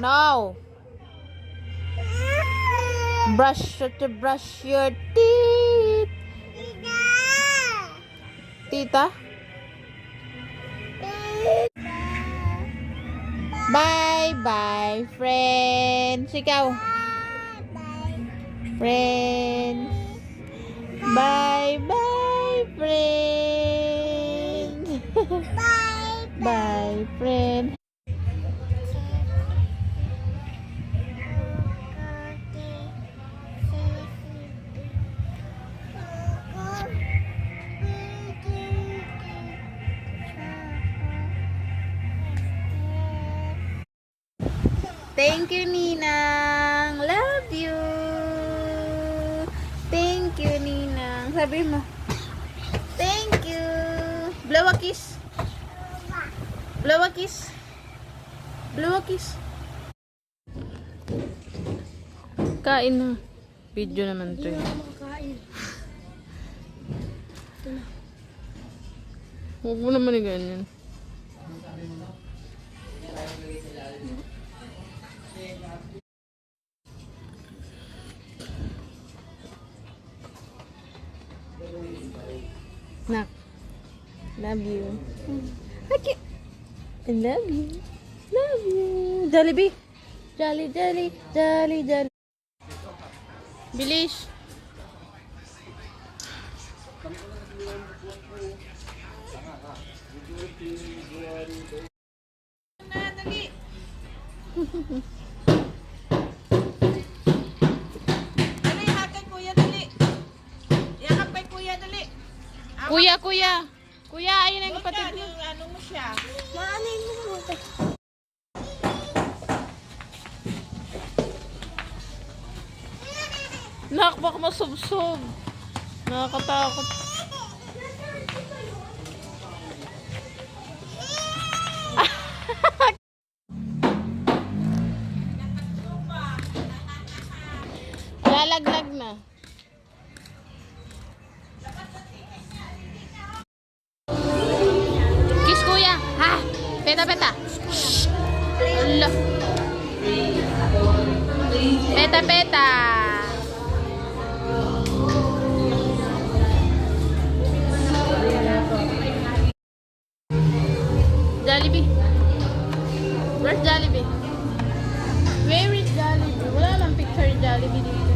No. Brush your teeth. Tita? Bye-bye, friends. Ikaw? Friends. Bye-bye, friends. Bye, friends. Thank you, Ninang. Love you. Thank you, Ninang. Sabi mo. Thank you. Blow a kiss. Blow a kiss. Blow a kiss. Kain na. Video naman to. Huwag mo naman ganyan. Nak, love you. Okay. I love you. Love you. Jollibee. Jolly. Bilis. Dali. Dali, hakan kuya, dali. Yakap kay kuya, dali. Kuya, ayun ang kapatid mo. Ano mo siya? Maanin mo mo. Nak, baka masubsob. Nakakatakot. Lalaglag na. Kiss kuya. Ha? Peta. Hello. Peta. Jollibee. Where's Jollibee? Where is Jollibee? Wala lang picture Jollibee dito.